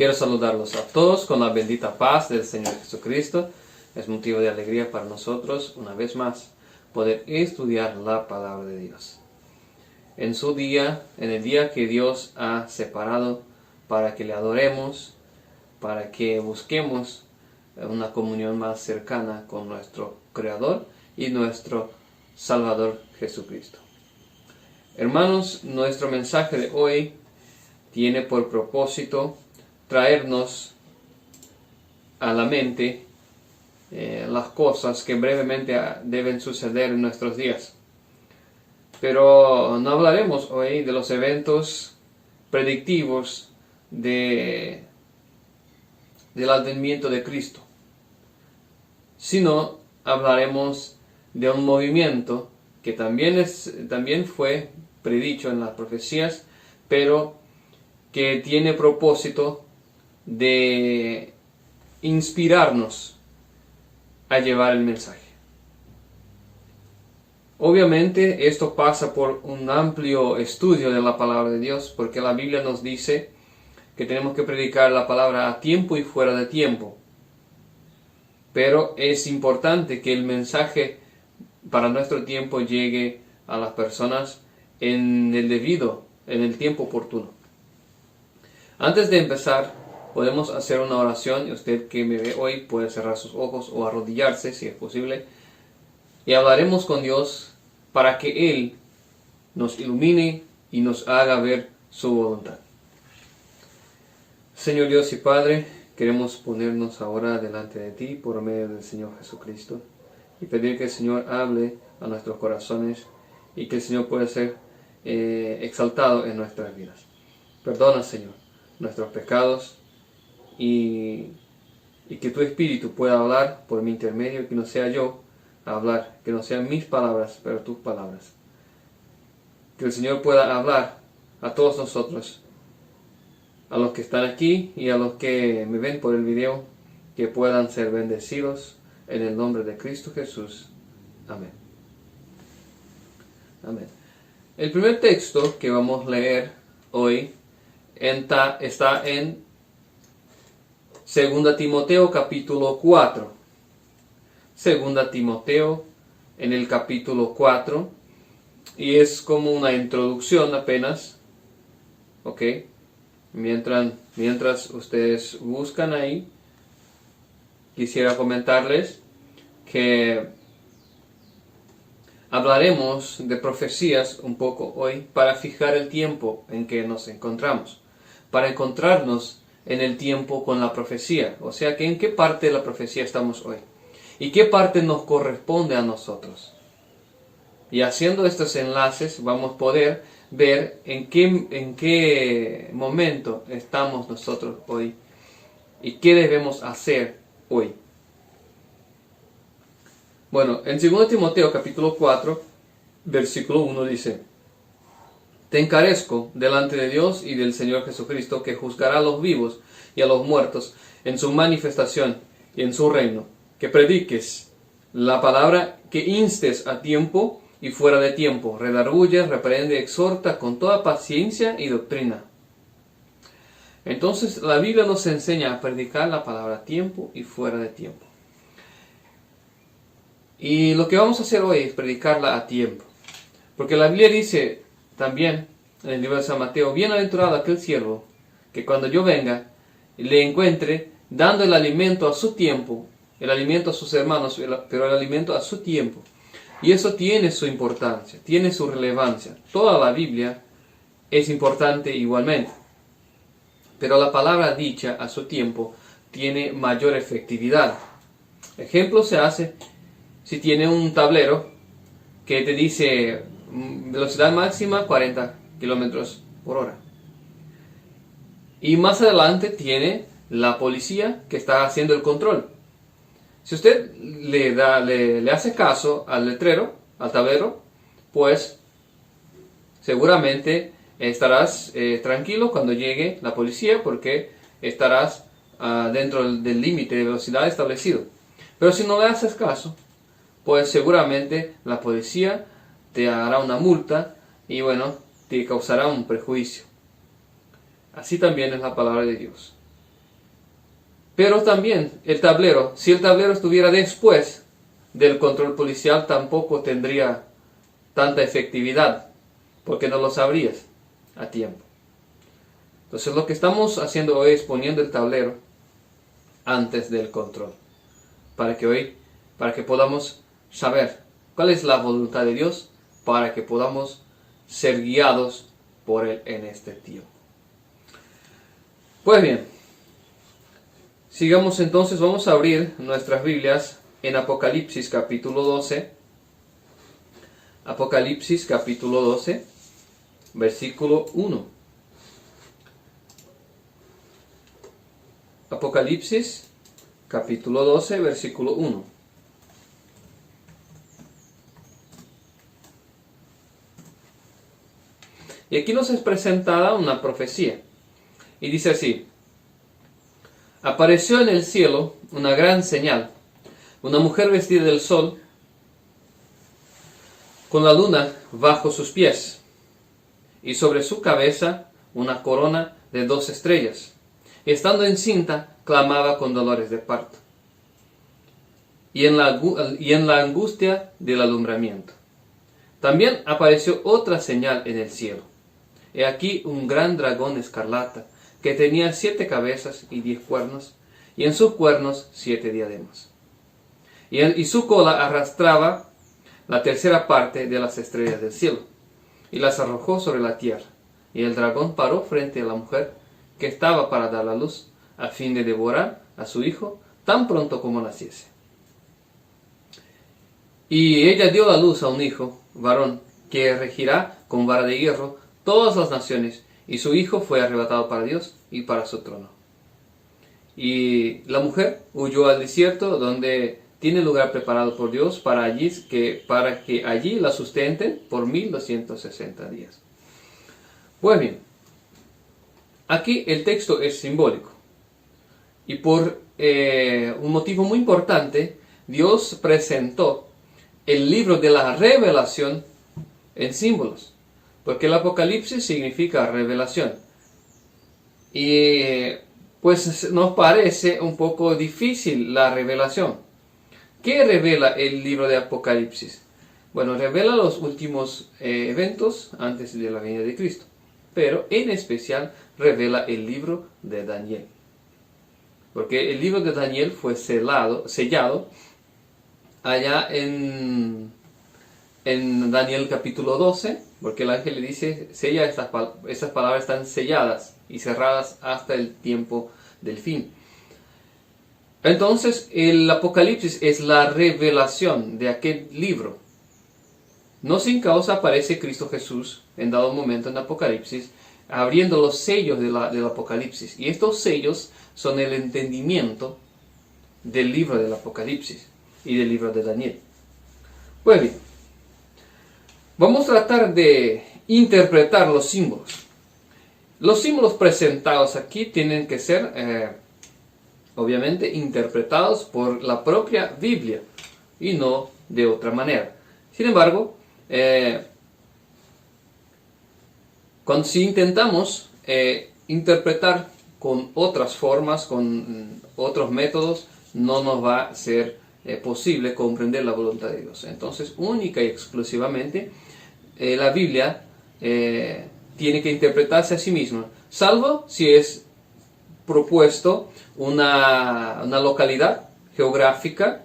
Quiero saludarlos a todos con la bendita paz del Señor Jesucristo. Es motivo de alegría para nosotros, una vez más, poder estudiar la palabra de Dios. En su día, en el día que Dios ha separado para que le adoremos, para que busquemos una comunión más cercana con nuestro Creador y nuestro Salvador Jesucristo. Hermanos, nuestro mensaje de hoy tiene por propósito traernos a la mente las cosas que brevemente deben suceder en nuestros días. Pero no hablaremos hoy de los eventos predictivos del advenimiento de Cristo, sino hablaremos de un movimiento que también fue predicho en las profecías, pero que tiene propósito de inspirarnos a llevar el mensaje. Obviamente esto pasa por un amplio estudio de la palabra de Dios, porque la Biblia nos dice que tenemos que predicar la palabra a tiempo y fuera de tiempo. Pero es importante que el mensaje para nuestro tiempo llegue a las personas en el tiempo oportuno. Antes de empezar, podemos hacer una oración, y usted que me ve hoy puede cerrar sus ojos o arrodillarse si es posible, y hablaremos con Dios para que Él nos ilumine y nos haga ver su voluntad. Señor Dios y Padre, queremos ponernos ahora delante de ti por medio del Señor Jesucristo y pedir que el Señor hable a nuestros corazones y que el Señor pueda ser exaltado en nuestras vidas. Perdona, Señor, nuestros pecados y que tu Espíritu pueda hablar por mi intermedio, que no sea yo a hablar, que no sean mis palabras, pero tus palabras. Que el Señor pueda hablar a todos nosotros, a los que están aquí y a los que me ven por el video, que puedan ser bendecidos en el nombre de Cristo Jesús. Amén. Amén. El primer texto que vamos a leer hoy está en 2 Timoteo capítulo 4. 2 Timoteo en el capítulo 4. Y es como una introducción apenas. ¿Ok? Mientras ustedes buscan ahí, quisiera comentarles que hablaremos de profecías un poco hoy para fijar el tiempo en que nos encontramos, para encontrarnos en el tiempo con la profecía, o sea que en qué parte de la profecía estamos hoy y qué parte nos corresponde a nosotros. Y haciendo estos enlaces vamos a poder ver en qué momento estamos nosotros hoy y qué debemos hacer hoy. Bueno, en 2 Timoteo capítulo 4, versículo 1 dice: Te encarezco delante de Dios y del Señor Jesucristo, que juzgará a los vivos y a los muertos en su manifestación y en su reino, que prediques la palabra, que instes a tiempo y fuera de tiempo, redarguye, reprende, exhorta con toda paciencia y doctrina. Entonces la Biblia nos enseña a predicar la palabra a tiempo y fuera de tiempo. Y lo que vamos a hacer hoy es predicarla a tiempo. Porque la Biblia dice también en el libro de San Mateo: Bienaventurado aquel siervo que cuando yo venga le encuentre dando el alimento a su tiempo, el alimento a sus hermanos, pero el alimento a su tiempo. Y eso tiene su importancia, tiene su relevancia. Toda la Biblia es importante igualmente. Pero la palabra dicha a su tiempo tiene mayor efectividad. Ejemplo se hace si tiene un tablero que te dice velocidad máxima 40 kilómetros por hora. Y más adelante tiene la policía que está haciendo el control. Si usted le hace caso al letrero, al tablero, pues seguramente estarás tranquilo cuando llegue la policía, porque estarás dentro del límite de velocidad establecido. Pero si no le haces caso, pues seguramente la policía te hará una multa y te causará un perjuicio. Así también es la palabra de Dios. Pero también el tablero, si el tablero estuviera después del control policial, tampoco tendría tanta efectividad, porque no lo sabrías a tiempo. Entonces lo que estamos haciendo hoy es poniendo el tablero antes del control, para que podamos saber cuál es la voluntad de Dios, para que podamos ser guiados por Él en este tiempo. Pues bien, sigamos entonces, vamos a abrir nuestras Biblias en Apocalipsis capítulo 12. Apocalipsis capítulo 12, versículo 1. Apocalipsis capítulo 12, versículo 1. Y aquí nos es presentada una profecía. Y dice así: apareció en el cielo una gran señal, una mujer vestida del sol, con la luna bajo sus pies, y sobre su cabeza una corona de 2 estrellas. Y estando encinta, clamaba con dolores de parto, y en la angustia del alumbramiento. También apareció otra señal en el cielo. He aquí un gran dragón escarlata, que tenía 7 cabezas y 10 cuernos, y en sus cuernos 7 diademas. Y su cola arrastraba la tercera parte de las estrellas del cielo, y las arrojó sobre la tierra. Y el dragón paró frente a la mujer que estaba para dar la luz, a fin de devorar a su hijo tan pronto como naciese. Y ella dio a luz a un hijo, varón, que regirá con vara de hierro todas las naciones, y su hijo fue arrebatado para Dios y para su trono. Y la mujer huyó al desierto, donde tiene lugar preparado por Dios para que allí la sustenten por 1260 días. Pues bien, aquí el texto es simbólico. Y por un motivo muy importante, Dios presentó el libro de la revelación en símbolos. Porque el Apocalipsis significa revelación. Y pues nos parece un poco difícil la revelación. ¿Qué revela el libro de Apocalipsis? Bueno, revela los últimos eventos antes de la venida de Cristo. Pero en especial revela el libro de Daniel. Porque el libro de Daniel fue sellado allá en Daniel capítulo 12, porque el ángel le dice: sella estas palabras están selladas y cerradas hasta el tiempo del fin. Entonces el Apocalipsis es la revelación de aquel libro. No sin causa aparece Cristo Jesús en dado momento en Apocalipsis, abriendo los sellos del Apocalipsis. Y estos sellos son el entendimiento del libro del Apocalipsis y del libro de Daniel. Pues bien, vamos a tratar de interpretar los símbolos. Los símbolos presentados aquí tienen que ser, obviamente, interpretados por la propia Biblia y no de otra manera. Sin embargo, si intentamos interpretar con otras formas, con otros métodos, no nos va a ser posible comprender la voluntad de Dios. Entonces, única y exclusivamente, la Biblia tiene que interpretarse a sí misma, salvo si es propuesto una localidad geográfica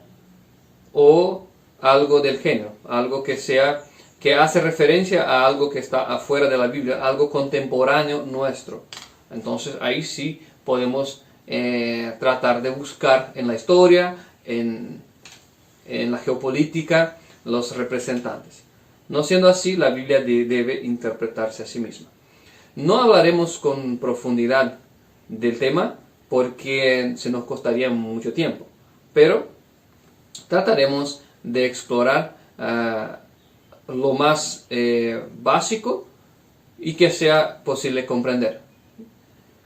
o algo del género, algo que hace referencia a algo que está afuera de la Biblia, algo contemporáneo nuestro. Entonces ahí sí podemos tratar de buscar en la historia, en la geopolítica, los representantes. No siendo así, la Biblia debe interpretarse a sí misma. No hablaremos con profundidad del tema porque se nos costaría mucho tiempo, pero trataremos de explorar lo más básico y que sea posible comprender.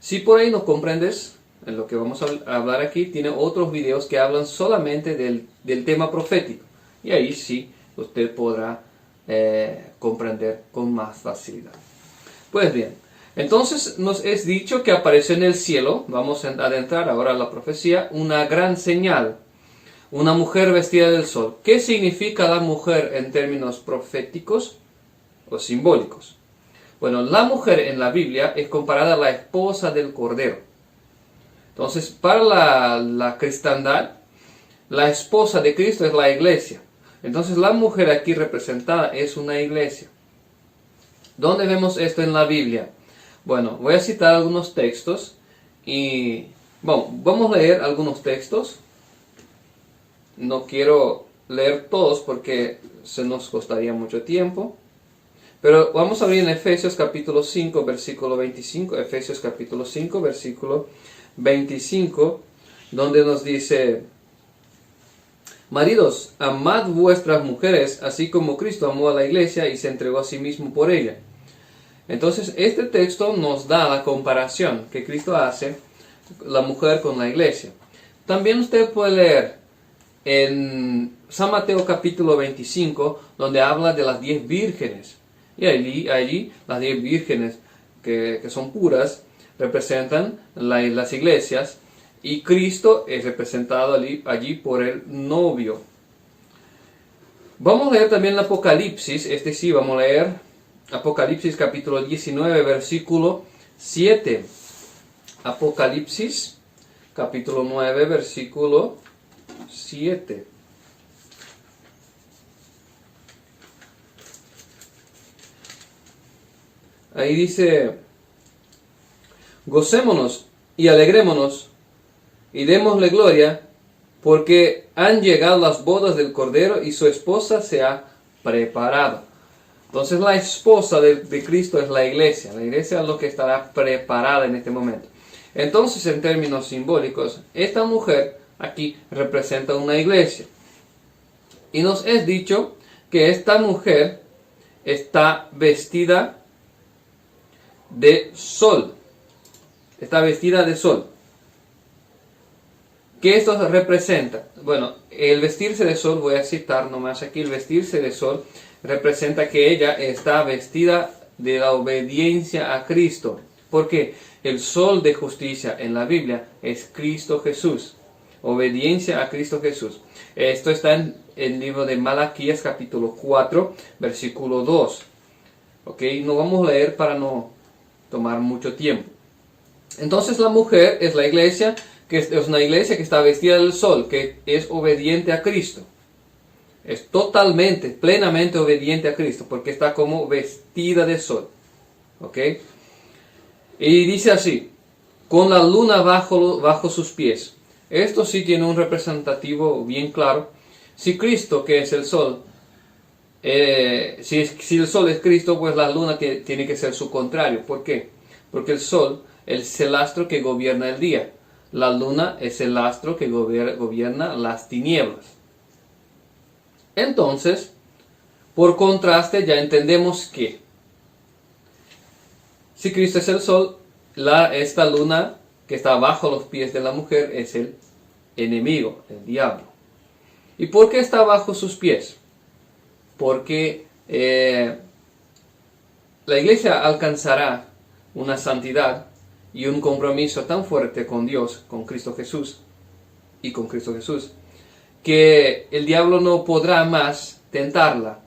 Si por ahí no comprendes en lo que vamos a hablar aquí, tiene otros videos que hablan solamente del tema profético, y ahí sí usted podrá comprender con más facilidad. Pues bien, Entonces nos es dicho que apareció en el cielo, vamos a adentrar ahora a la profecía, una gran señal, una mujer vestida del sol. ¿Qué significa la mujer en términos proféticos o simbólicos? Bueno, la mujer en la Biblia es comparada a la esposa del Cordero. Entonces, para la cristiandad, la esposa de Cristo es la iglesia. Entonces, la mujer aquí representada es una iglesia. ¿Dónde vemos esto en la Biblia? Bueno, voy a citar algunos textos y bueno, vamos a leer algunos textos. No quiero leer todos porque se nos costaría mucho tiempo. Pero vamos a abrir en Efesios capítulo 5, versículo 25. Efesios capítulo 5, versículo 25, donde nos dice: maridos, amad vuestras mujeres, así como Cristo amó a la iglesia y se entregó a sí mismo por ella. Entonces, este texto nos da la comparación que Cristo hace la mujer con la iglesia. También usted puede leer en San Mateo capítulo 25, donde habla de las 10 vírgenes. Y allí las 10 vírgenes que son puras representan las iglesias, y Cristo es representado allí por el novio. Vamos a leer también el Apocalipsis, vamos a leer Apocalipsis capítulo 19, versículo 7. Apocalipsis capítulo 9, versículo 7. Ahí dice: gocémonos y alegrémonos y démosle gloria, porque han llegado las bodas del Cordero y su esposa se ha preparado. Entonces la esposa de Cristo es la iglesia. La iglesia es lo que estará preparada en este momento. Entonces, en términos simbólicos, esta mujer aquí representa una iglesia. Y nos es dicho que esta mujer está vestida de sol. Está vestida de sol. ¿Qué esto representa? Bueno, el vestirse de sol, voy a citar nomás aquí, el vestirse de sol representa que ella está vestida de la obediencia a Cristo. Porque el sol de justicia en la Biblia es Cristo Jesús. Obediencia a Cristo Jesús. Esto está en el libro de Malaquías capítulo 4, versículo 2. ¿Ok? No vamos a leer para no tomar mucho tiempo. Entonces la mujer es la iglesia, que es una iglesia que está vestida del sol, que es obediente a Cristo. Es totalmente, plenamente obediente a Cristo, porque está como vestida de sol. ¿Ok? Y dice así: con la luna bajo sus pies. Esto sí tiene un representativo bien claro. Si Cristo, que es el sol, si el sol es Cristo, pues la luna tiene que ser su contrario. ¿Por qué? Porque el sol es el astro que gobierna el día. La luna es el astro que gobierna las tinieblas. Entonces, por contraste, ya entendemos que si Cristo es el sol, esta luna que está bajo los pies de la mujer es el enemigo, el diablo. ¿Y por qué está bajo sus pies? Porque la iglesia alcanzará una santidad y un compromiso tan fuerte con Dios, con Cristo Jesús y con Cristo Jesús, que el diablo no podrá más tentarla.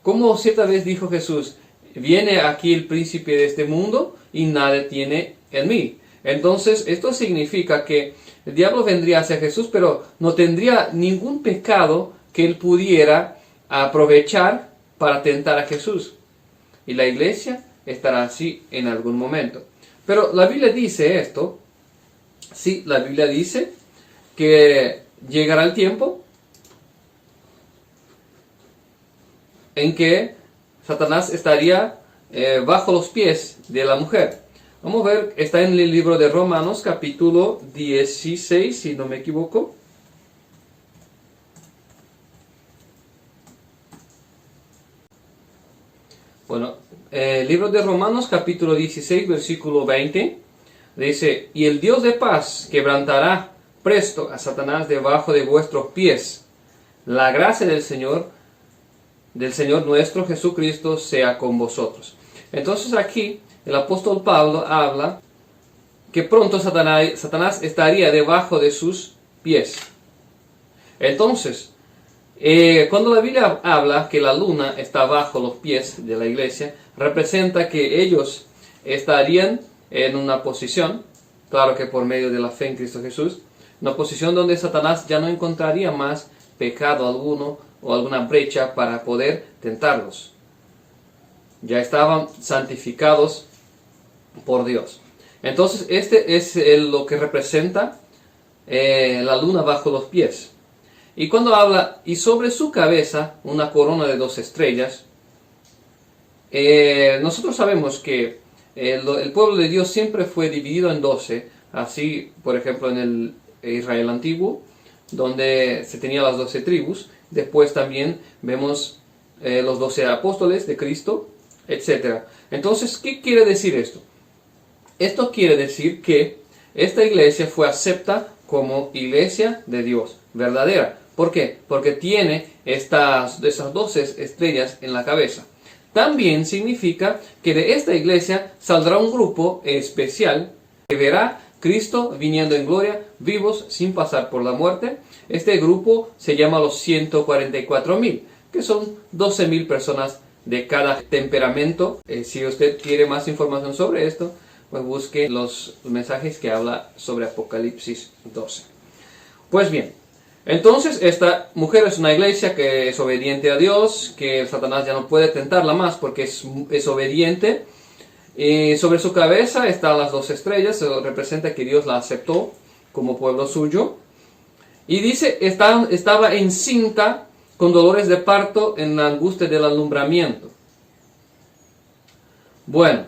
Como cierta vez dijo Jesús: viene aquí el príncipe de este mundo y nada tiene en mí. Entonces esto significa que el diablo vendría hacia Jesús, pero no tendría ningún pecado que él pudiera aprovechar para tentar a Jesús. Y la iglesia estará así en algún momento. Pero la Biblia dice esto. Sí, la Biblia dice que llegará el tiempo en que Satanás estaría bajo los pies de la mujer. Vamos a ver, está en el libro de Romanos capítulo 16, si no me equivoco. Bueno, el libro de Romanos capítulo 16, versículo 20, dice: y el Dios de paz quebrantará presto a Satanás debajo de vuestros pies. La gracia del Señor nuestro Jesucristo sea con vosotros. Entonces aquí el apóstol Pablo habla que pronto Satanás estaría debajo de sus pies. Entonces, cuando la Biblia habla que la luna está bajo los pies de la iglesia, representa que ellos estarían en una posición, claro que por medio de la fe en Cristo Jesús, una posición donde Satanás ya no encontraría más pecado alguno o alguna brecha para poder tentarlos. Ya estaban santificados por Dios. Entonces, este es lo que representa la luna bajo los pies. Y cuando habla, y sobre su cabeza una corona de 2 estrellas, nosotros sabemos que el pueblo de Dios siempre fue dividido en 12, así por ejemplo en el Israel antiguo, donde se tenía las 12 tribus, después también vemos los 12 apóstoles de Cristo, etc. Entonces, ¿qué quiere decir esto? Esto quiere decir que esta iglesia fue acepta como iglesia de Dios, verdadera. ¿Por qué? Porque tiene esas 12 estrellas en la cabeza. También significa que de esta iglesia saldrá un grupo especial que verá Cristo viniendo en gloria, vivos sin pasar por la muerte. Este grupo se llama los 144,000, que son 12,000 personas de cada temperamento. Si usted quiere más información sobre esto, pues busque los mensajes que habla sobre Apocalipsis 12. Pues bien, entonces esta mujer es una iglesia que es obediente a Dios, que Satanás ya no puede tentarla más porque es obediente. Y sobre su cabeza están las 2 estrellas, eso representa que Dios la aceptó como pueblo suyo. Y dice, estaba encinta con dolores de parto en la angustia del alumbramiento. Bueno,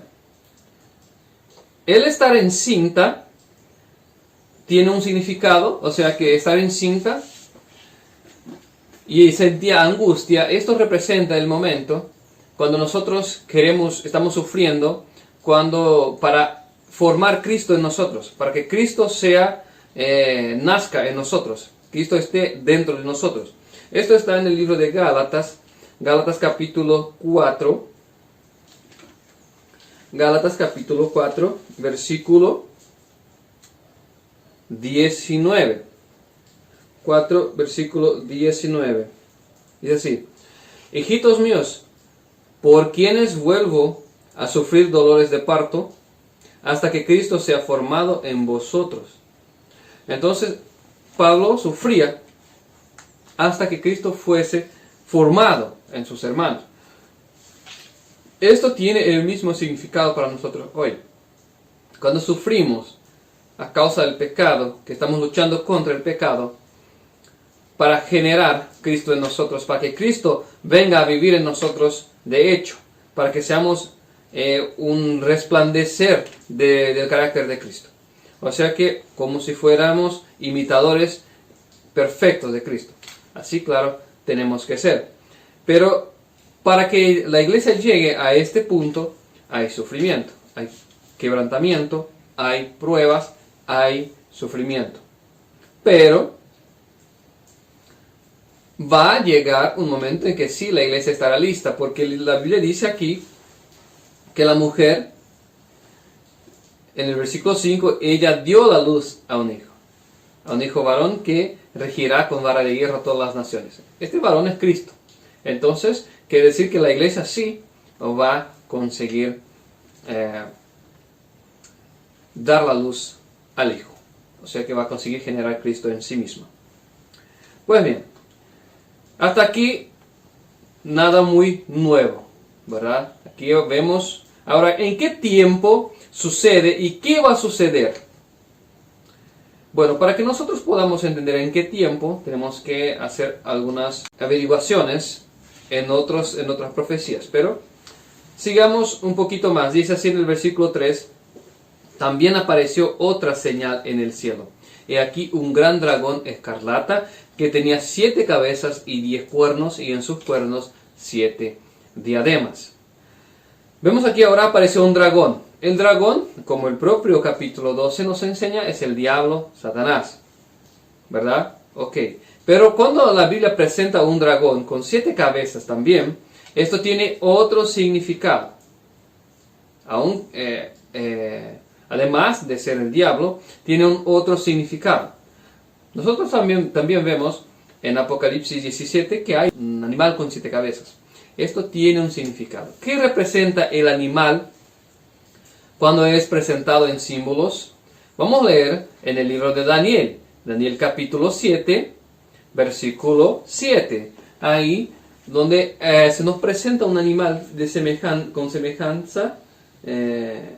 el estar encinta tiene un significado, o sea que estar encinta y sentía angustia, esto representa el momento cuando nosotros estamos sufriendo, para formar Cristo en nosotros, para que Cristo nazca en nosotros, Cristo esté dentro de nosotros. Esto está en el libro de Gálatas capítulo 4, versículo 19. 4, versículo 19. Dice así: hijitos míos, por quienes vuelvo a sufrir dolores de parto, hasta que Cristo sea formado en vosotros. Entonces, Pablo sufría hasta que Cristo fuese formado en sus hermanos. Esto tiene el mismo significado para nosotros hoy. Cuando sufrimos a causa del pecado, que estamos luchando contra el pecado, para generar Cristo en nosotros, para que Cristo venga a vivir en nosotros de hecho, para que seamos un resplandecer del carácter de Cristo. O sea que como si fuéramos imitadores perfectos de Cristo. Así, claro, tenemos que ser. Pero para que la iglesia llegue a este punto, hay sufrimiento, hay quebrantamiento, hay pruebas, hay sufrimiento. Pero va a llegar un momento en que sí, la iglesia estará lista, porque la Biblia dice aquí que la mujer, en el versículo 5, ella dio la luz a un hijo varón que regirá con vara de hierro a todas las naciones. Este varón es Cristo. Entonces, quiere decir que la iglesia sí va a conseguir dar la luz al Hijo. O sea que va a conseguir generar Cristo en sí mismo. Pues bien, hasta aquí nada muy nuevo, ¿verdad? Aquí vemos ahora en qué tiempo sucede y qué va a suceder. Bueno, para que nosotros podamos entender en qué tiempo, tenemos que hacer algunas averiguaciones en otras profecías. Pero sigamos un poquito más. Dice así en el versículo 3: también apareció otra señal en el cielo. He aquí un gran dragón escarlata que tenía 7 cabezas y 10 cuernos, y en sus cuernos 7 diademas. Vemos aquí ahora apareció un dragón. El dragón, como el propio capítulo 12 nos enseña, es el diablo, Satanás. ¿Verdad? Ok. Pero cuando la Biblia presenta un dragón con 7 cabezas también, esto tiene otro significado. aún, además de ser el diablo, tiene un otro significado. Nosotros también vemos en Apocalipsis 17 que hay un animal con 7 cabezas. Esto tiene un significado. ¿Qué representa el animal cuando es presentado en símbolos? Vamos a leer en el libro de Daniel, Daniel capítulo 7, versículo 7. Ahí donde se nos presenta un animal con semejanza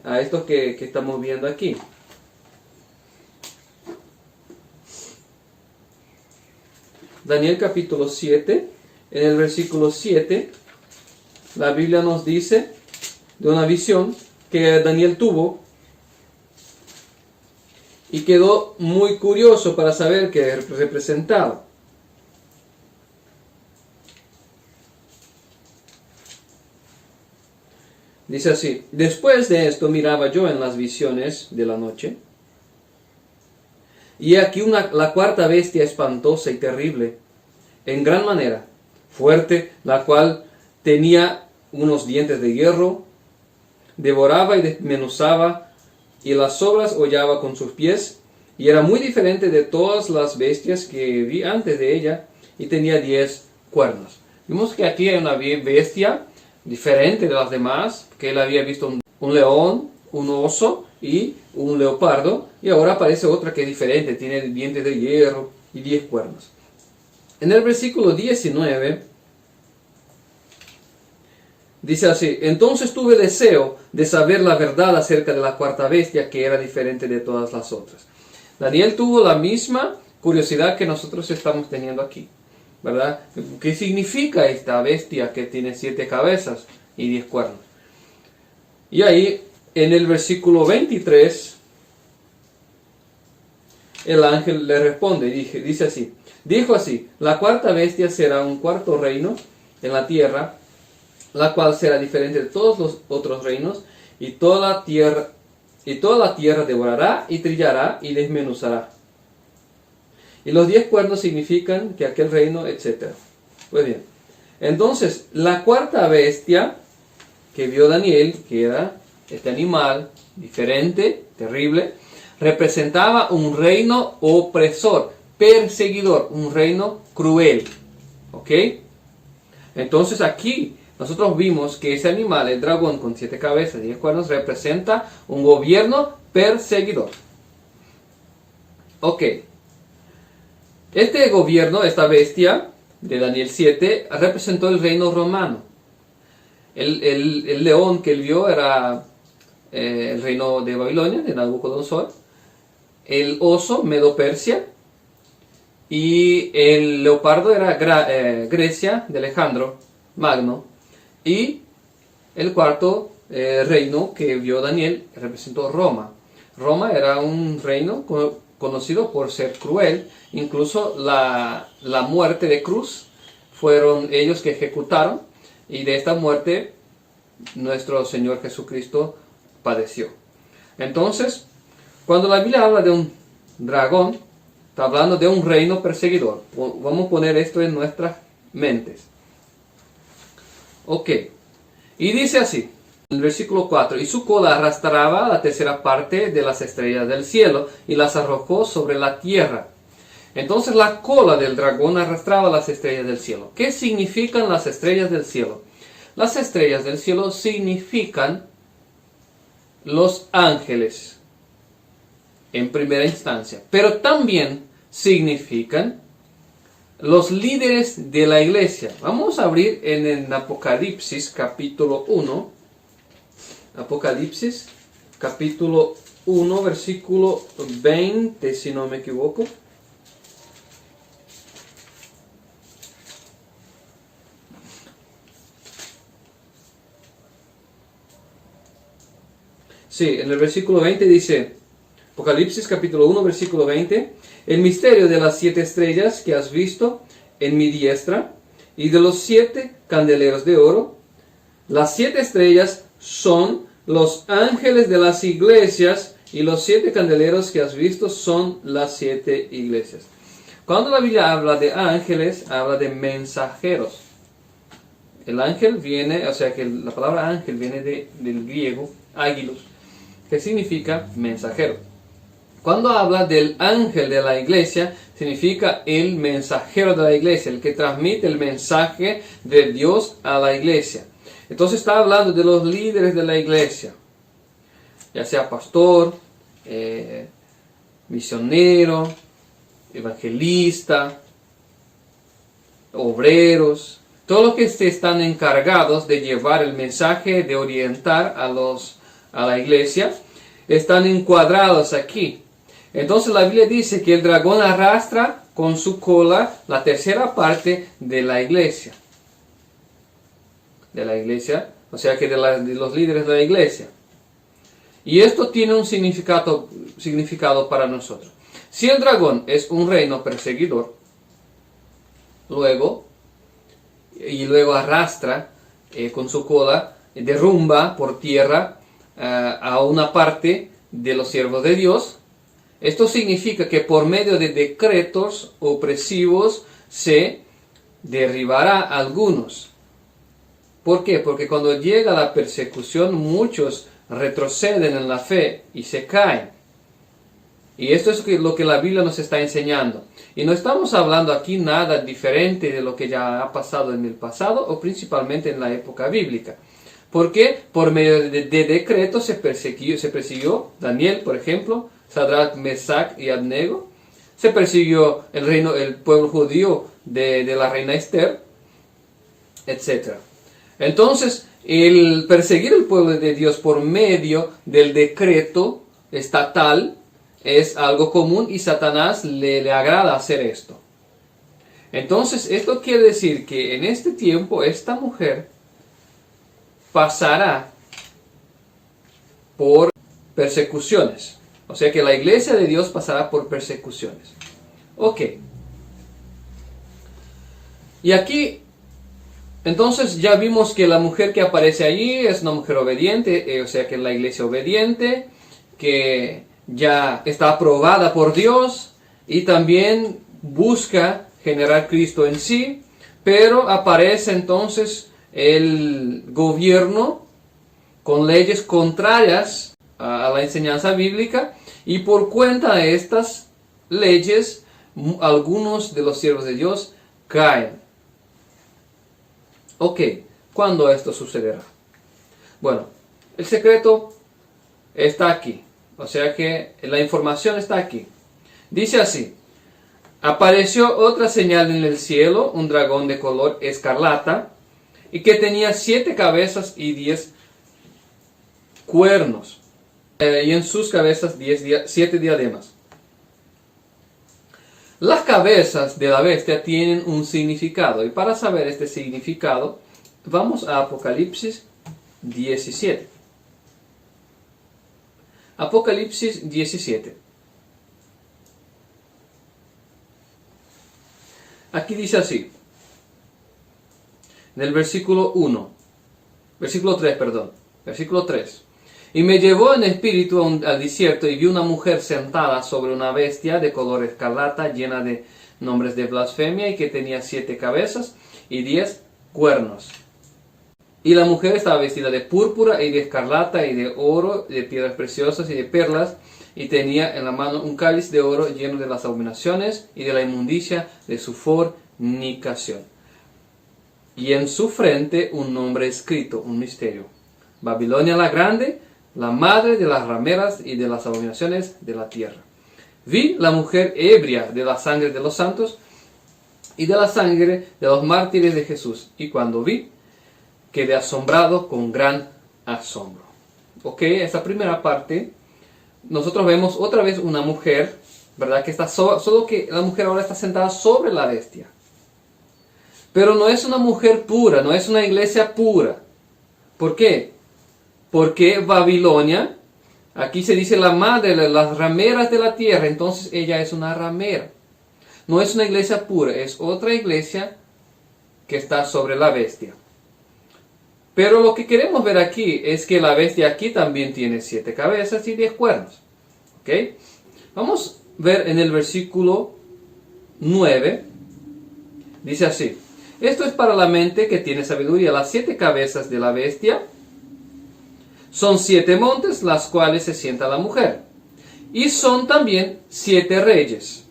a esto que estamos viendo aquí. Daniel capítulo 7, en el versículo 7, la Biblia nos dice de una visión que Daniel tuvo y quedó muy curioso para saber qué representaba. Dice así: después de esto miraba yo en las visiones de la noche, y aquí la cuarta bestia espantosa y terrible, en gran manera, fuerte, la cual tenía unos dientes de hierro, devoraba y desmenuzaba, y las sobras hollaba con sus pies, y era muy diferente de todas las bestias que vi antes de ella, y tenía 10 cuernos. Vimos que aquí hay una bestia diferente de las demás, que él había visto un león, un oso y un leopardo, y ahora aparece otra que es diferente, tiene dientes de hierro y 10 cuernos. En el versículo 19 dice así: entonces tuve deseo de saber la verdad acerca de la cuarta bestia, que era diferente de todas las otras. Daniel tuvo la misma curiosidad que nosotros estamos teniendo aquí, ¿verdad? ¿Qué significa esta bestia que tiene 7 cabezas y 10 cuernos? Y ahí, en el versículo 23, el ángel le responde, dice así: dijo así: la cuarta bestia será un cuarto reino en la tierra, la cual será diferente de todos los otros reinos, y toda la tierra devorará y trillará y desmenuzará. Y los 10 cuernos significan que aquel reino, etc. Pues bien, entonces la cuarta bestia que vio Daniel, que era este animal diferente, terrible, representaba un reino opresor, perseguidor, un reino cruel. ¿Ok? Entonces aquí nosotros vimos que ese animal, el dragón con 7 cabezas y 10 cuernos, representa un gobierno perseguidor. Ok. Este gobierno, esta bestia de Daniel 7, representó el reino romano. El león que él vio era el reino de Babilonia, de Nabucodonosor. El oso, Medo-Persia. Y el leopardo era Grecia, de Alejandro Magno. Y el cuarto reino que vio Daniel representó Roma. Roma era un reino conocido por ser cruel. Incluso la muerte de cruz fueron ellos que ejecutaron, y de esta muerte nuestro Señor Jesucristo padeció. Entonces, cuando la Biblia habla de un dragón, está hablando de un reino perseguidor. Vamos a poner esto en nuestras mentes. Ok. Y dice así, en el versículo 4: y su cola arrastraba la tercera parte de las estrellas del cielo, y las arrojó sobre la tierra. Entonces la cola del dragón arrastraba las estrellas del cielo. ¿Qué significan las estrellas del cielo? Las estrellas del cielo significan los ángeles, en primera instancia, pero también significan los líderes de la iglesia. Vamos a abrir en el Apocalipsis capítulo 1. Apocalipsis capítulo 1, versículo 20, si no me equivoco. Sí, en el versículo 20 dice, Apocalipsis capítulo 1, versículo 20: el misterio de las 7 estrellas que has visto en mi diestra, y de los 7 candeleros de oro. Las 7 estrellas son los ángeles de las iglesias, y los 7 candeleros que has visto son las 7 iglesias. Cuando la Biblia habla de ángeles, habla de mensajeros. El ángel viene, o sea que la palabra ángel viene del griego Águilos, que significa mensajero. Cuando habla del ángel de la iglesia, significa el mensajero de la iglesia, el que transmite el mensaje de Dios a la iglesia. Entonces está hablando de los líderes de la iglesia, ya sea pastor, misionero, evangelista, obreros, todos los que están encargados de llevar el mensaje, de orientar a la iglesia, están encuadrados aquí. Entonces la Biblia dice que el dragón arrastra con su cola la tercera parte de la iglesia. O sea que de los líderes de la iglesia. Y esto tiene un significado para nosotros. Si el dragón es un reino perseguidor, luego arrastra con su cola, derrumba por tierra a una parte de los siervos de Dios. Esto significa que por medio de decretos opresivos se derribará a algunos. ¿Por qué? Porque cuando llega la persecución, muchos retroceden en la fe y se caen. Y esto es lo que la Biblia nos está enseñando. Y no estamos hablando aquí nada diferente de lo que ya ha pasado en el pasado o principalmente en la época bíblica. ¿Por qué? Por medio de decretos se persiguió Daniel, por ejemplo, Sadrach, Mesach y Abednego. Se persiguió el pueblo judío de la reina Esther, etc. Entonces, el perseguir el pueblo de Dios por medio del decreto estatal es algo común y Satanás le agrada hacer esto. Entonces, esto quiere decir que en este tiempo esta mujer pasará por persecuciones. O sea que la iglesia de Dios pasará por persecuciones. Ok. Y aquí, entonces ya vimos que la mujer que aparece allí es una mujer obediente, o sea que la iglesia obediente, que ya está aprobada por Dios y también busca generar Cristo en sí, pero aparece entonces el gobierno con leyes contrarias a la enseñanza bíblica y por cuenta de estas leyes algunos de los siervos de Dios caen. Ok, ¿cuándo esto sucederá? Bueno, el secreto está aquí, o sea que la información está aquí. Dice así: apareció otra señal en el cielo, un dragón de color escarlata, y que tenía 7 cabezas y 10 cuernos, y en sus cabezas 7 diademas. Las cabezas de la bestia tienen un significado, y para saber este significado, vamos a Apocalipsis 17. Apocalipsis 17. Aquí dice así, en el versículo 3. Y me llevó en espíritu al desierto y vi una mujer sentada sobre una bestia de color escarlata llena de nombres de blasfemia y que tenía 7 cabezas y 10 cuernos. Y la mujer estaba vestida de púrpura y de escarlata y de oro, y de piedras preciosas y de perlas, y tenía en la mano un cáliz de oro lleno de las abominaciones y de la inmundicia de su fornicación. Y en su frente un nombre escrito, un misterio: Babilonia la Grande, la madre de las rameras y de las abominaciones de la tierra. Vi la mujer ebria de la sangre de los santos y de la sangre de los mártires de Jesús. Y cuando vi, quedé asombrado con gran asombro. Ok, esta primera parte, nosotros vemos otra vez una mujer, ¿verdad? Que está solo que la mujer ahora está sentada sobre la bestia. Pero no es una mujer pura, no es una iglesia pura. ¿Por qué? Porque Babilonia, aquí se dice la madre de las rameras de la tierra, entonces ella es una ramera. No es una iglesia pura, es otra iglesia que está sobre la bestia. Pero lo que queremos ver aquí es que la bestia aquí también tiene 7 cabezas y 10 cuernos. ¿Ok? Vamos a ver en el versículo 9, dice así: esto es para la mente que tiene sabiduría. Las 7 cabezas de la bestia Son 7 montes, las cuales se sienta la mujer. Y son también 7 reyes.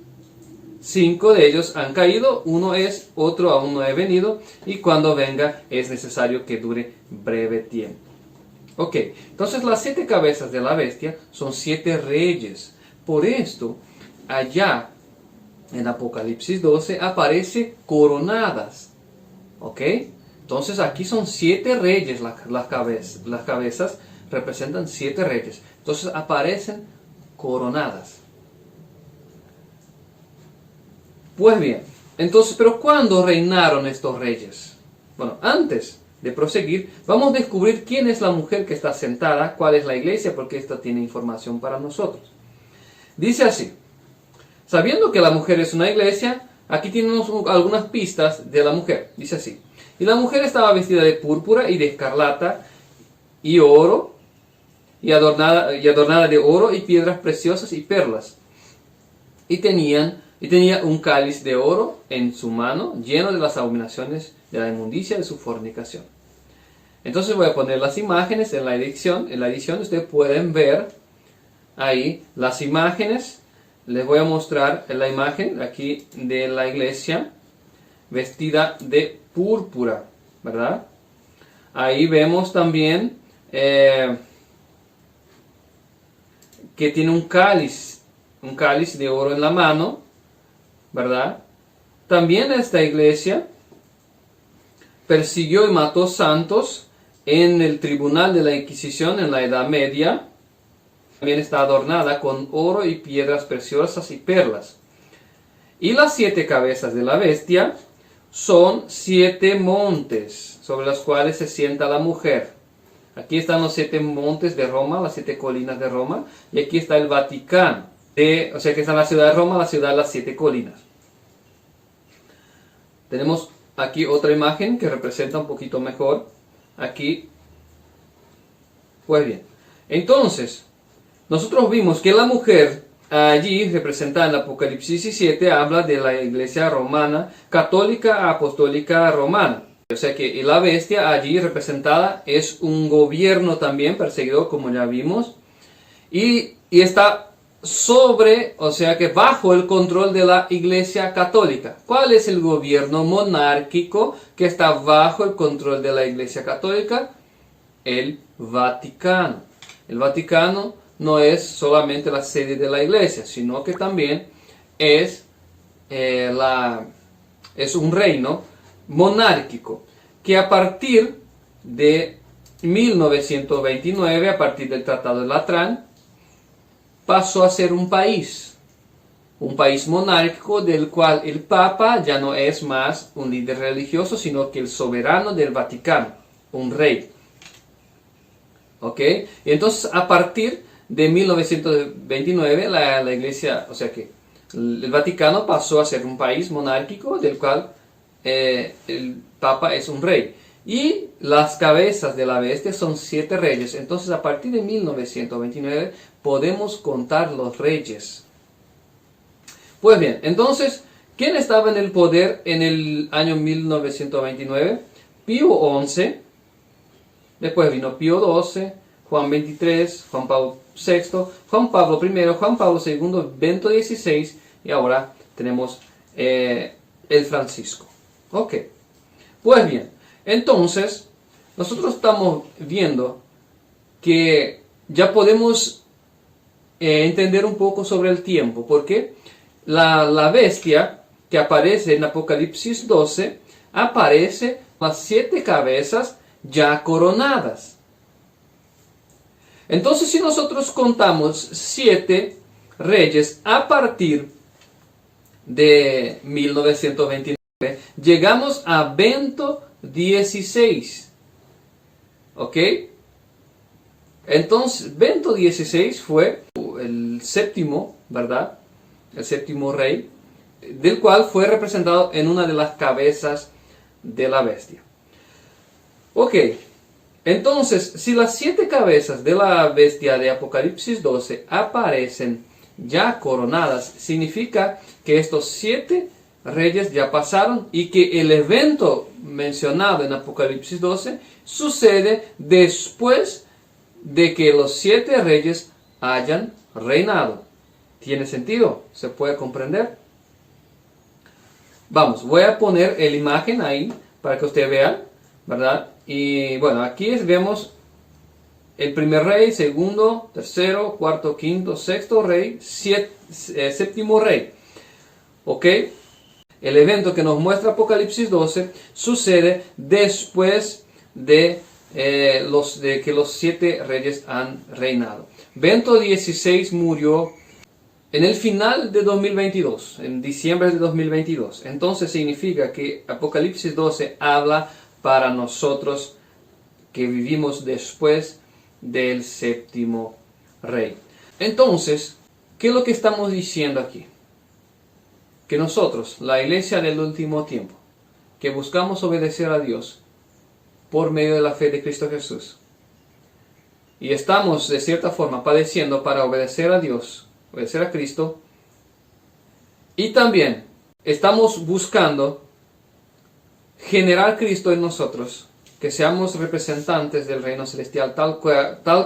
5 de ellos han caído, uno es, otro aún no ha venido, y cuando venga es necesario que dure breve tiempo. Ok, entonces las 7 cabezas de la bestia son 7 reyes. Por esto, allá en Apocalipsis 12 aparece coronadas. Ok, entonces aquí son 7 reyes las cabezas representan 7 reyes. Entonces aparecen coronadas. Pues bien, entonces, ¿pero cuándo reinaron estos reyes? Bueno, antes de proseguir, vamos a descubrir quién es la mujer que está sentada, cuál es la iglesia, porque esta tiene información para nosotros. Dice así: sabiendo que la mujer es una iglesia, aquí tenemos algunas pistas de la mujer. Dice así: y la mujer estaba vestida de púrpura y de escarlata y oro, y adornada de oro y piedras preciosas y perlas. Y tenía un cáliz de oro en su mano, lleno de las abominaciones de la inmundicia de su fornicación. Entonces voy a poner las imágenes en la edición. En la edición ustedes pueden ver ahí las imágenes. Les voy a mostrar la imagen aquí de la iglesia vestida de púrpura, ¿verdad? Ahí vemos también que tiene un cáliz de oro en la mano, ¿verdad? También esta iglesia persiguió y mató santos en el tribunal de la Inquisición en la Edad Media. También está adornada con oro y piedras preciosas y perlas. Y las 7 cabezas de la bestia son 7 montes sobre los cuales se sienta la mujer. Aquí están los 7 montes de Roma, las 7 colinas de Roma, y aquí está el Vaticano. O sea que está en la ciudad de Roma, la ciudad de las 7 colinas. Tenemos aquí otra imagen que representa un poquito mejor. Aquí. Pues bien. Entonces, nosotros vimos que la mujer allí representada en Apocalipsis 17 habla de la iglesia romana, católica, apostólica romana. O sea que la bestia allí representada es un gobierno también perseguidor, como ya vimos. Y está o sea que bajo el control de la iglesia católica. ¿Cuál es el gobierno monárquico que está bajo el control de la iglesia católica? El Vaticano. El Vaticano no es solamente la sede de la iglesia, sino que también es un reino monárquico que a partir de 1929, a partir del Tratado de Latrán, pasó a ser un país monárquico del cual el Papa ya no es más un líder religioso, sino que el soberano del Vaticano, un rey. ¿Ok? Y entonces a partir de 1929 la iglesia, o sea que el Vaticano pasó a ser un país monárquico del cual el Papa es un rey. Y las cabezas de la bestia son 7 reyes. Entonces a partir de 1929 podemos contar los reyes. Pues bien, entonces, ¿quién estaba en el poder en el año 1929? Pío XI, después vino Pío XII, Juan XXIII, Juan Pablo VI, Juan Pablo I, Juan Pablo II, Bento XVI y ahora tenemos el Francisco. Ok, pues bien, entonces nosotros estamos viendo que ya podemos entender un poco sobre el tiempo, porque la bestia que aparece en Apocalipsis 12 aparece las 7 cabezas ya coronadas. Entonces, si nosotros contamos 7 reyes a partir de 1929, llegamos a Bento XVI. ¿Ok? Entonces, Bento XVI fue el séptimo, ¿verdad? El séptimo rey, del cual fue representado en una de las cabezas de la bestia. Ok, entonces, si las 7 cabezas de la bestia de Apocalipsis 12 aparecen ya coronadas, significa que estos 7 reyes ya pasaron y que el evento mencionado en Apocalipsis 12 sucede después de que los 7 reyes hayan reinado. ¿Tiene sentido? ¿Se puede comprender? Vamos, voy a poner la imagen ahí para que ustedes vean, ¿verdad? Y bueno, aquí vemos el primer rey, segundo, tercero, cuarto, quinto, sexto rey, séptimo rey. ¿Ok? El evento que nos muestra Apocalipsis 12 sucede después de que los 7 reyes han reinado. Bento XVI murió en el final de 2022, en diciembre de 2022. Entonces significa que Apocalipsis 12 habla para nosotros que vivimos después del séptimo rey. Entonces, ¿qué es lo que estamos diciendo aquí? Que nosotros, la iglesia del último tiempo, que buscamos obedecer a Dios por medio de la fe de Cristo Jesús, y estamos de cierta forma padeciendo para obedecer a Dios, obedecer a Cristo, y también estamos buscando generar Cristo en nosotros, que seamos representantes del reino celestial tal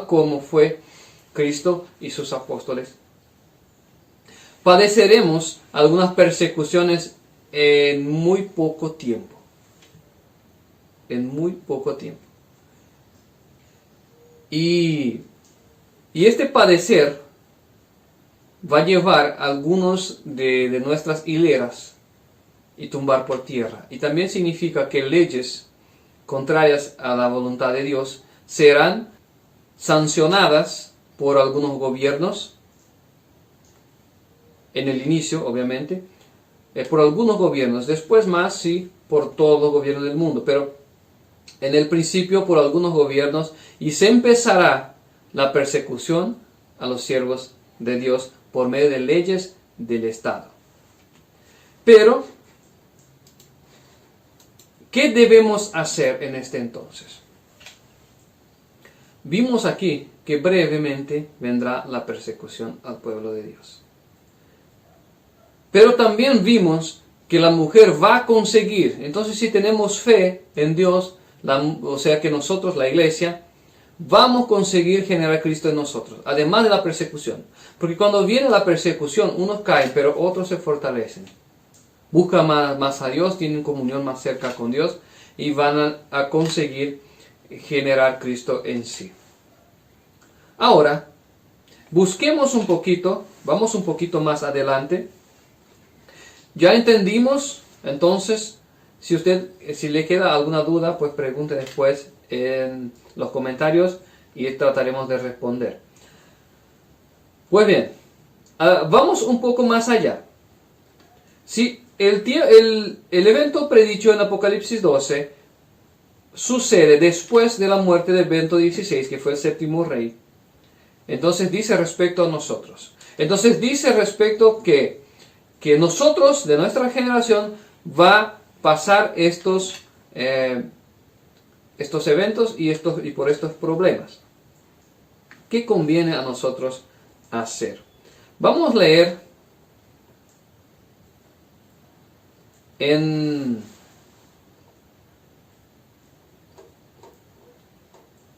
como fue Cristo y sus apóstoles. Padeceremos algunas persecuciones en muy poco tiempo. En muy poco tiempo. Y este padecer va a llevar a algunos de nuestras hileras y tumbar por tierra. Y también significa que leyes contrarias a la voluntad de Dios serán sancionadas por algunos gobiernos, en el inicio obviamente, por algunos gobiernos, después más sí por todos los gobiernos del mundo, pero en el principio por algunos gobiernos, y se empezará la persecución a los siervos de Dios por medio de leyes del Estado. Pero, ¿qué debemos hacer en este entonces? Vimos aquí que brevemente vendrá la persecución al pueblo de Dios. Pero también vimos que la mujer va a conseguir. Entonces, si tenemos fe en Dios, o sea que nosotros, la iglesia, vamos a conseguir generar a Cristo en nosotros, además de la persecución. Porque cuando viene la persecución, unos caen, pero otros se fortalecen. Buscan más a Dios, tienen comunión más cerca con Dios y van a conseguir generar Cristo en sí. Ahora, busquemos un poquito, vamos un poquito más adelante. Ya entendimos, entonces, si le queda alguna duda, pues pregunte después en los comentarios y trataremos de responder. Pues bien, vamos un poco más allá. Si el evento predicho en Apocalipsis 12 sucede después de la muerte de Bento XVI, que fue el séptimo rey, entonces dice respecto a nosotros. Entonces dice respecto que nosotros, de nuestra generación, va a pasar estos eventos y por estos problemas. ¿Qué conviene a nosotros hacer? Vamos a leer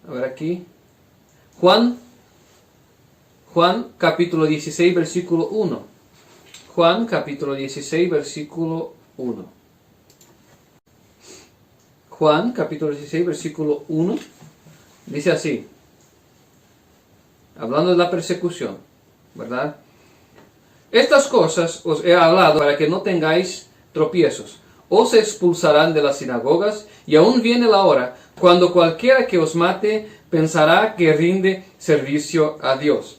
a ver aquí, Juan capítulo 16 versículo 1. Juan capítulo 16 versículo 1. Juan capítulo 16 versículo 1 dice así, hablando de la persecución, ¿verdad? Estas cosas os he hablado para que no tengáis tropiezos. Os expulsarán de las sinagogas, y aún viene la hora cuando cualquiera que os mate pensará que rinde servicio a Dios.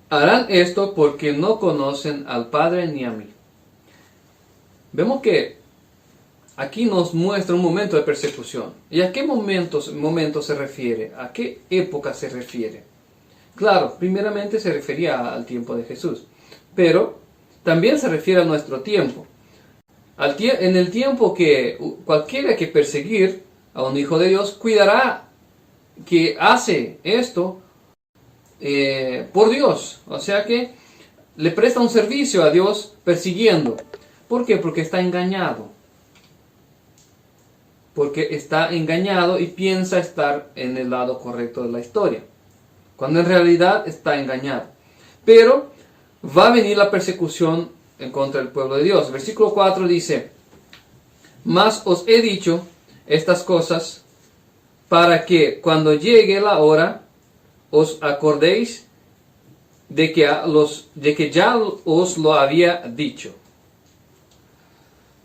Harán esto porque no conocen al Padre ni a mí. Vemos que aquí nos muestra un momento de persecución. ¿Y a qué momento se refiere? ¿A qué época se refiere? Claro, primeramente se refería al tiempo de Jesús, pero también se refiere a nuestro tiempo. En el tiempo que cualquiera que perseguir a un hijo de Dios cuidará que hace esto por Dios, o sea que le presta un servicio a Dios persiguiendo. ¿Por qué? Porque está engañado. porque está engañado y piensa estar en el lado correcto de la historia, cuando en realidad está engañado. Pero va a venir la persecución en contra del pueblo de Dios. Versículo 4 dice: mas os he dicho estas cosas para que cuando llegue la hora os acordéis de que ya os lo había dicho.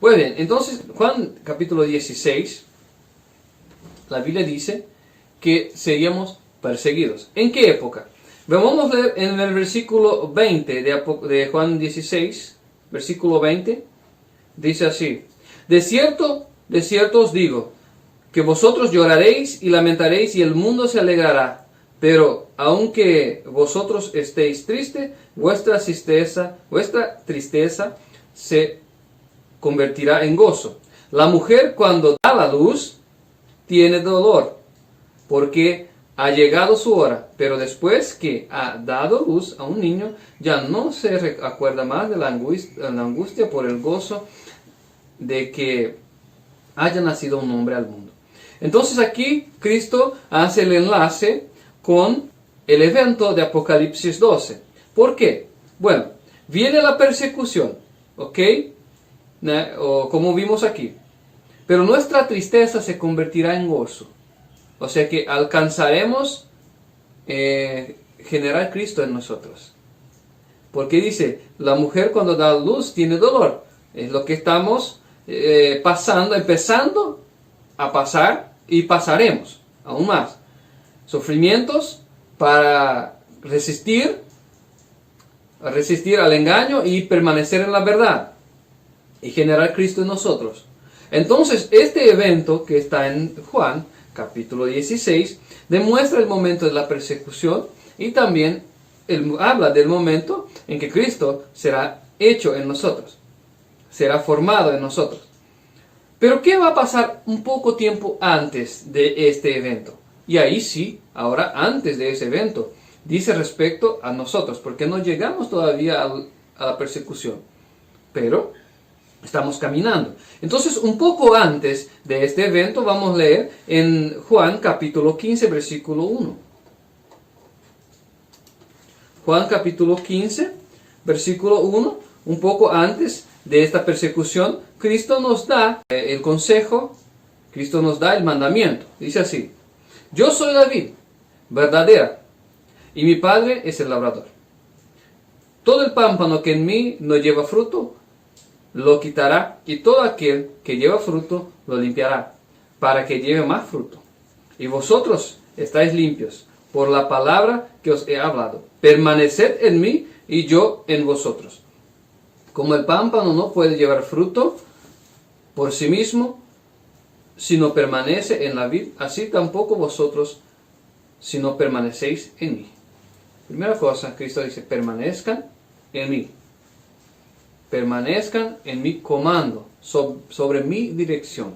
Pues bien, entonces Juan capítulo 16, la Biblia dice que seríamos perseguidos. ¿En qué época? Vamos a leer en el versículo 20 de Juan 16, versículo 20, dice así: de cierto os digo, que vosotros lloraréis y lamentaréis y el mundo se alegrará, pero aunque vosotros estéis tristes, vuestra tristeza se convertirá en gozo. La mujer cuando da la luz tiene dolor, porque ha llegado su hora, pero después que ha dado luz a un niño, ya no se acuerda más de la angustia por el gozo de que haya nacido un hombre al mundo. Entonces aquí Cristo hace el enlace con el evento de Apocalipsis 12. ¿Por qué? Bueno, viene la persecución, ¿ok? O como vimos aquí. Pero nuestra tristeza se convertirá en gozo. O sea que alcanzaremos generar Cristo en nosotros. Porque dice, la mujer cuando da luz tiene dolor. Es lo que estamos empezando a pasar y pasaremos aún más. Sufrimientos para resistir al engaño y permanecer en la verdad y generar Cristo en nosotros. Entonces, este evento que está en Juan, capítulo 16, demuestra el momento de la persecución y también habla del momento en que Cristo será hecho en nosotros, será formado en nosotros. Pero ¿qué va a pasar un poco tiempo antes de este evento? Y ahí sí, ahora antes de ese evento, dice respecto a nosotros, porque no llegamos todavía a la persecución, pero estamos caminando. Entonces, un poco antes de este evento, vamos a leer en Juan capítulo 15, versículo 1. Juan capítulo 15, versículo 1, un poco antes de esta persecución, Cristo nos da el consejo, Cristo nos da el mandamiento. Dice así: yo soy la vid verdadera, y mi Padre es el labrador. Todo el pámpano que en mí no lleva fruto, lo quitará, y todo aquel que lleva fruto, lo limpiará, para que lleve más fruto. Y vosotros estáis limpios, por la palabra que os he hablado. Permaneced en mí, y yo en vosotros. Como el pámpano no puede llevar fruto por sí mismo, si no permanece en la vid, así tampoco vosotros, si no permanecéis en mí. Primera cosa, Cristo dice, permanezcan en mí. Permanezcan en mi comando, sobre mi dirección.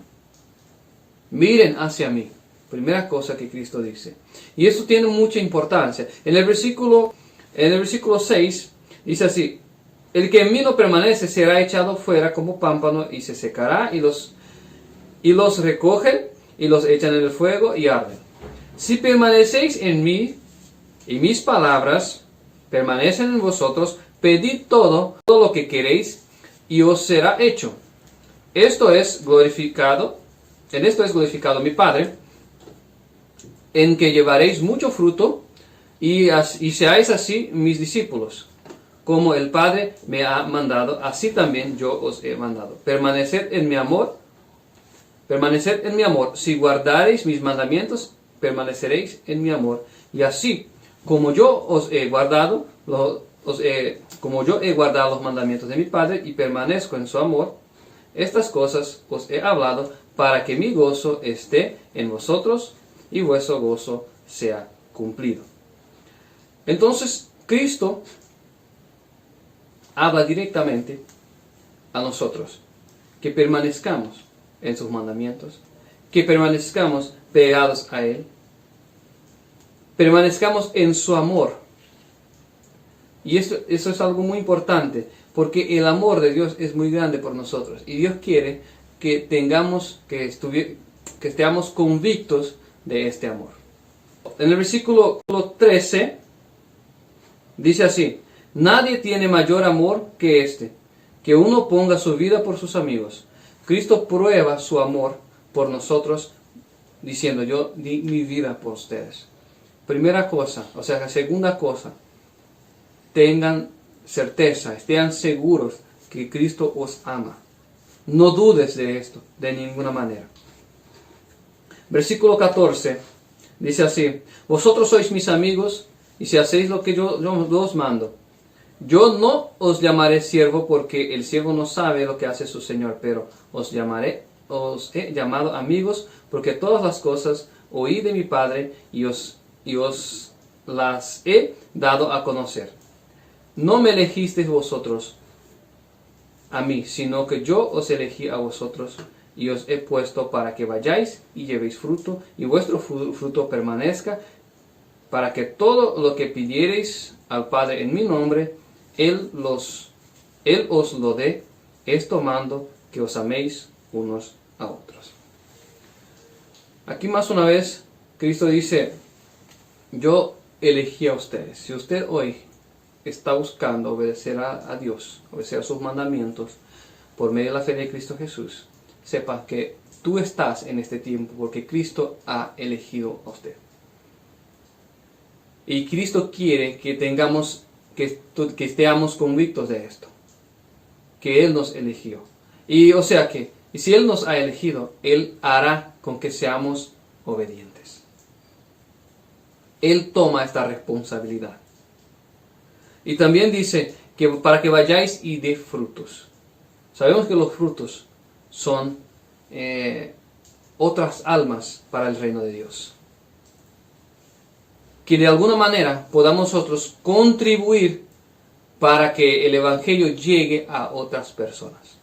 Miren hacia mí. Primera cosa que Cristo dice. Y eso tiene mucha importancia. En el versículo 6 dice así: el que en mí no permanece será echado fuera como pámpano y se secará, y los recogen y los echan en el fuego y arden. Si permanecéis en mí y mis palabras permanecen en vosotros, pedid todo lo que queréis y os será hecho. En esto es glorificado mi Padre, en que llevaréis mucho fruto y seáis así mis discípulos. Como el Padre me ha mandado, así también yo os he mandado. Permaneced en mi amor. Permaneced en mi amor. Si guardareis mis mandamientos, permaneceréis en mi amor. Y así, como yo os he guardado, como yo he guardado los mandamientos de mi Padre y permanezco en su amor, estas cosas os he hablado para que mi gozo esté en vosotros y vuestro gozo sea cumplido. Entonces, Cristo habla directamente a nosotros, que permanezcamos en sus mandamientos, que permanezcamos pegados a Él, permanezcamos en su amor. Y eso es algo muy importante, porque el amor de Dios es muy grande por nosotros, y Dios quiere que que estemos convictos de este amor. En el versículo 13 dice así: nadie tiene mayor amor que este, que uno ponga su vida por sus amigos. Cristo prueba su amor por nosotros diciendo: yo di mi vida por ustedes. Primera cosa, o sea, la segunda cosa, tengan certeza, estén seguros que Cristo os ama. No dudes de esto, de ninguna manera. Versículo 14 dice así: vosotros sois mis amigos, y si hacéis lo que yo os mando. Yo no os llamaré siervo, porque el siervo no sabe lo que hace su Señor, pero os he llamado amigos, porque todas las cosas oí de mi Padre, y os las he dado a conocer. No me elegisteis vosotros a mí, sino que yo os elegí a vosotros, y os he puesto para que vayáis y llevéis fruto, y vuestro fruto permanezca, para que todo lo que pidiereis al Padre en mi nombre, Él os lo dé. Esto mando, que os améis unos a otros. Aquí más una vez Cristo dice: yo elegí a ustedes. Si usted hoy está buscando obedecer a Dios, obedecer a sus mandamientos por medio de la fe de Cristo Jesús, sepa que tú estás en este tiempo porque Cristo ha elegido a usted. Y Cristo quiere que estemos convictos de esto, que Él nos eligió. Y o sea que, y si Él nos ha elegido, Él hará con que seamos obedientes. Él toma esta responsabilidad. Y también dice que para que vayáis y dé frutos. Sabemos que los frutos son otras almas para el reino de Dios. Que de alguna manera podamos nosotros contribuir para que el Evangelio llegue a otras personas.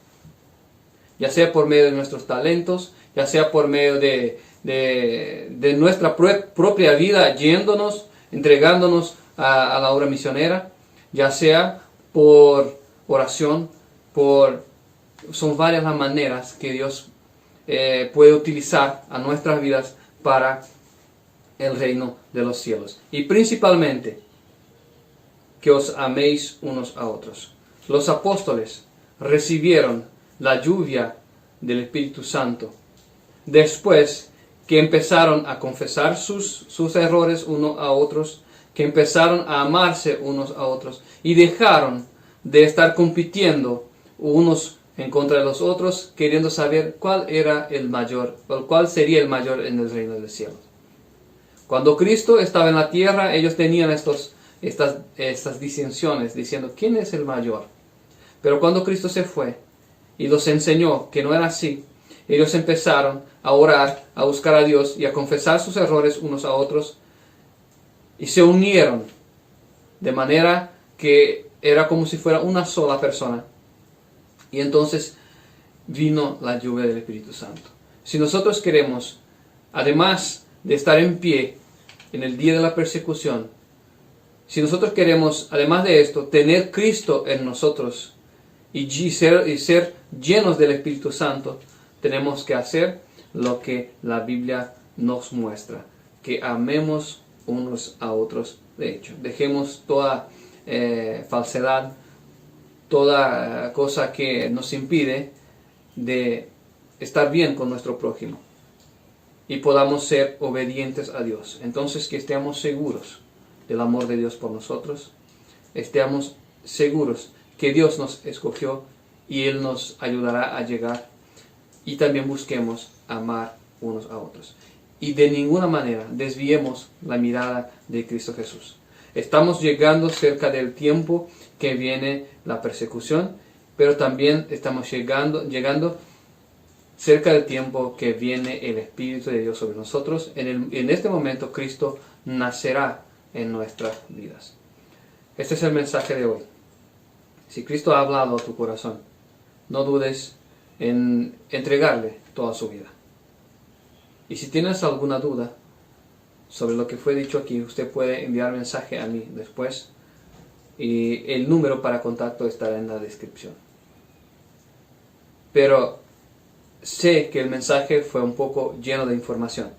Ya sea por medio de nuestros talentos, ya sea por medio de nuestra propia vida, yéndonos, entregándonos a la obra misionera, ya sea por oración, son varias las maneras que Dios puede utilizar a nuestras vidas para el reino de los cielos. Y principalmente, que os améis unos a otros. Los apóstoles recibieron la lluvia del Espíritu Santo después que empezaron a confesar sus errores unos a otros, que empezaron a amarse unos a otros y dejaron de estar compitiendo unos en contra de los otros, queriendo saber cuál era el mayor, o cuál sería el mayor en el reino del cielo. Cuando Cristo estaba en la tierra, ellos tenían estas disensiones, diciendo: ¿quién es el mayor? Pero cuando Cristo se fue y los enseñó que no era así, ellos empezaron a orar, a buscar a Dios y a confesar sus errores unos a otros, y se unieron de manera que era como si fuera una sola persona. Y entonces vino la lluvia del Espíritu Santo. Si nosotros queremos, además de estar en pie en el día de la persecución, si nosotros queremos, además de esto, tener Cristo en nosotros y ser llenos del Espíritu Santo, tenemos que hacer lo que la Biblia nos muestra: que amemos unos a otros. De hecho, dejemos toda falsedad, toda cosa que nos impide de estar bien con nuestro prójimo y podamos ser obedientes a Dios. Entonces, que estemos seguros del amor de Dios por nosotros, estemos seguros que Dios nos escogió y Él nos ayudará a llegar, y también busquemos amar unos a otros. Y de ninguna manera desviemos la mirada de Cristo Jesús. Estamos llegando cerca del tiempo que viene la persecución, pero también estamos llegando cerca del tiempo que viene el Espíritu de Dios sobre nosotros. En este momento Cristo nacerá en nuestras vidas. Este es el mensaje de hoy. Si Cristo ha hablado a tu corazón, no dudes en entregarle toda su vida. Y si tienes alguna duda sobre lo que fue dicho aquí, usted puede enviar mensaje a mí después, y el número para contacto estará en la descripción. Pero sé que el mensaje fue un poco lleno de información,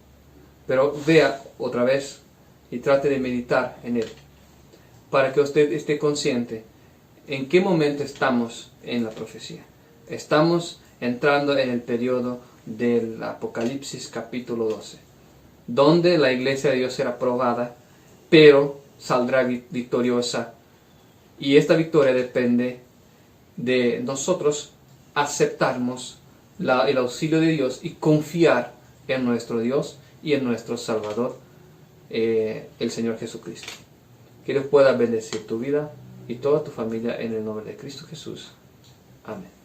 pero vea otra vez y trate de meditar en él, para que usted esté consciente en qué momento estamos en la profecía. Estamos entrando en el periodo del Apocalipsis capítulo 12, donde la iglesia de Dios será probada, pero saldrá victoriosa. Y esta victoria depende de nosotros aceptarnos el auxilio de Dios y confiar en nuestro Dios y en nuestro Salvador, el Señor Jesucristo. Que Dios pueda bendecir tu vida y toda tu familia en el nombre de Cristo Jesús. Amén.